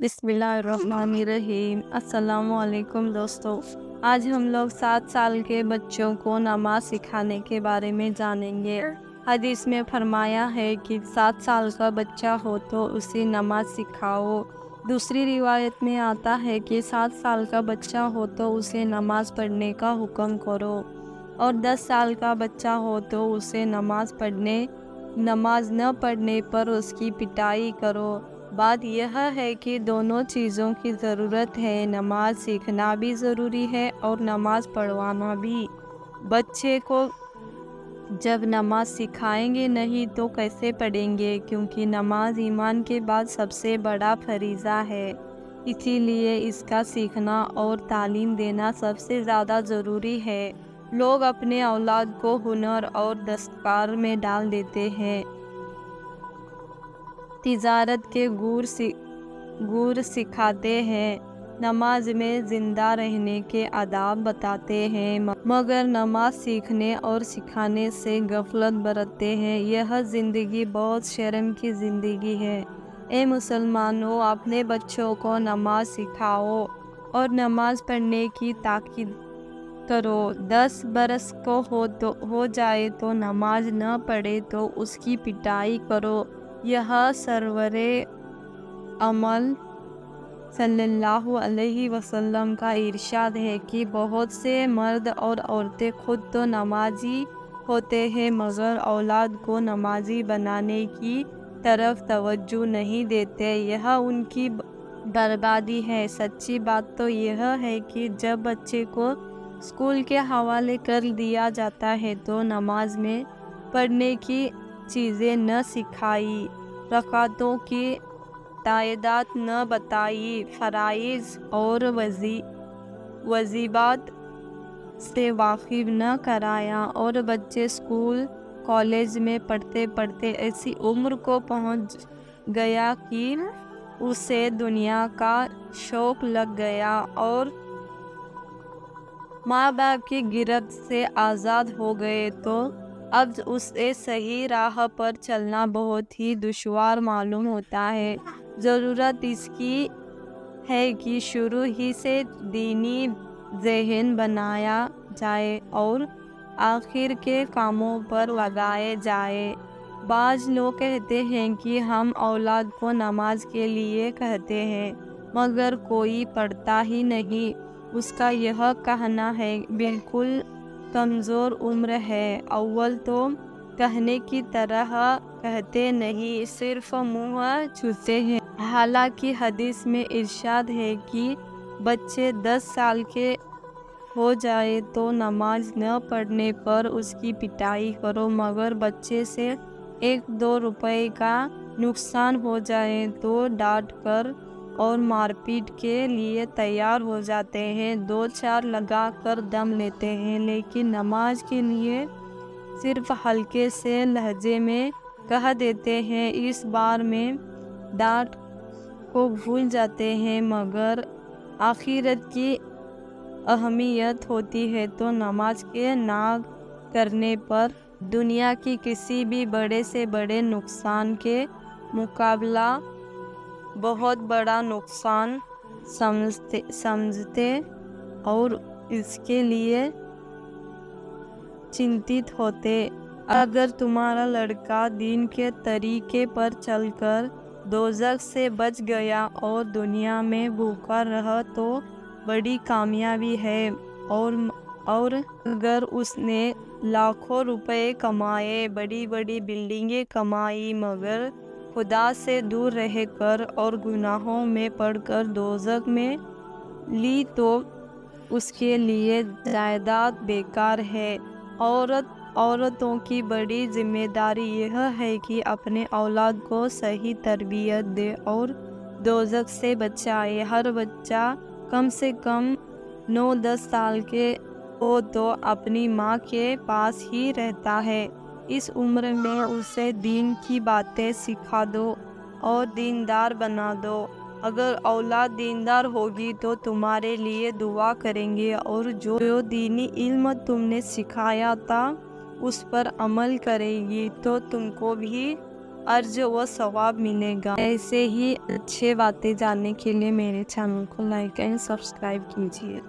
बिस्मिल्लाहिर्रहमानिर्रहीम। अस्सलाम वालेकुम दोस्तों। आज हम लोग 7 साल के बच्चों को नमाज सिखाने के बारे में जानेंगे। हदीस में फरमाया है कि 7 साल का बच्चा हो तो उसे नमाज सिखाओ। दूसरी रिवायत में आता है कि 7 साल का बच्चा हो तो उसे नमाज पढ़ने का हुक्म करो, और 10 साल का बच्चा हो तो उसे नमाज न पढ़ने पर उसकी पिटाई करो। बात यह है कि दोनों चीज़ों की ज़रूरत है। नमाज सीखना भी ज़रूरी है और नमाज पढ़वाना भी। बच्चे को जब नमाज सिखाएंगे नहीं तो कैसे पढ़ेंगे, क्योंकि नमाज ईमान के बाद सबसे बड़ा फरीज़ा है। इसीलिए इसका सीखना और तालीम देना सबसे ज़्यादा ज़रूरी है। लोग अपने औलाद को हुनर और दस्तकार में डाल देते हैं, तिजारत के गुर सिखाते हैं, नमाज में ज़िंदा रहने के आदाब बताते हैं, मगर नमाज सीखने और सिखाने से गफलत बरतते हैं। यह ज़िंदगी बहुत शर्म की ज़िंदगी है। ए मुसलमानों, अपने बच्चों को नमाज सिखाओ और नमाज पढ़ने की ताकीद करो। 10 बरस को हो जाए तो नमाज न पढ़े तो उसकी पिटाई करो। यह सरवरे अमल सल्लल्लाहु अलैहि वसल्लम का इरशाद है कि बहुत से मर्द और औरतें खुद तो नमाजी होते हैं, मगर औलाद को नमाजी बनाने की तरफ तवज्जो नहीं देते। यह उनकी बर्बादी है। सच्ची बात तो यह है कि जब बच्चे को स्कूल के हवाले कर दिया जाता है तो नमाज में पढ़ने की चीज़ें न सिखाई, रकातों की तादाद न बताई, फ़राइज़ और वजीबात से वाकिफ़ न कराया, और बच्चे स्कूल कॉलेज में पढ़ते पढ़ते ऐसी उम्र को पहुंच गया कि उसे दुनिया का शौक़ लग गया और माँ बाप की गिरफ्त से आज़ाद हो गए, तो अब उसे सही राह पर चलना बहुत ही दुश्वार मालूम होता है। ज़रूरत इसकी है कि शुरू ही से दीनी ज़हन बनाया जाए और आखिर के कामों पर लगाए जाए। बाज़ लोग कहते हैं कि हम औलाद को नमाज के लिए कहते हैं, मगर कोई पढ़ता ही नहीं। उसका यह कहना है बिल्कुल कमज़ोर उम्र है। अव्वल तो कहने की तरह कहते नहीं, सिर्फ मुँह छूते हैं। हालांकि हदीस में इरशाद है कि बच्चे 10 साल के हो जाए तो नमाज न पढ़ने पर उसकी पिटाई करो, मगर बच्चे से 1-2 रुपए का नुकसान हो जाए तो डांट कर और मारपीट के लिए तैयार हो जाते हैं, 2-4 लगा कर दम लेते हैं, लेकिन नमाज के लिए सिर्फ हल्के से लहजे में कह देते हैं। इस बार में डांट को भूल जाते हैं, मगर आखिरत की अहमियत होती है तो नमाज के ना करने पर दुनिया की किसी भी बड़े से बड़े नुकसान के मुकाबला बहुत बड़ा नुकसान समझते और इसके लिए चिंतित होते। अगर तुम्हारा लड़का दीन के तरीके पर चलकर दोज़ख से बच गया और दुनिया में भूखा रहा तो बड़ी कामयाबी है, और अगर उसने लाखों रुपए कमाए, बड़ी बड़ी बिल्डिंगें कमाई, मगर खुदा से दूर रहकर और गुनाहों में पड़कर दोज़ख में ली, तो उसके लिए जायदाद बेकार है। औरतों की बड़ी जिम्मेदारी यह है कि अपने औलाद को सही तरबियत दे और दोज़ख से बचाए। हर बच्चा कम से कम 9-10 साल के हो तो अपनी माँ के पास ही रहता है। इस उम्र में उसे दीन की बातें सिखा दो और दीनदार बना दो। अगर औलाद दीनदार होगी तो तुम्हारे लिए दुआ करेंगे, और जो दीनी इल्म तुमने सिखाया था उस पर अमल करेगी तो तुमको भी اجر و ثواب ملے گا۔ ایسے ہی اچھے باتیں جاننے کے لیے میرے چینل کو لائک اینڈ سبسکرائب کیجیے۔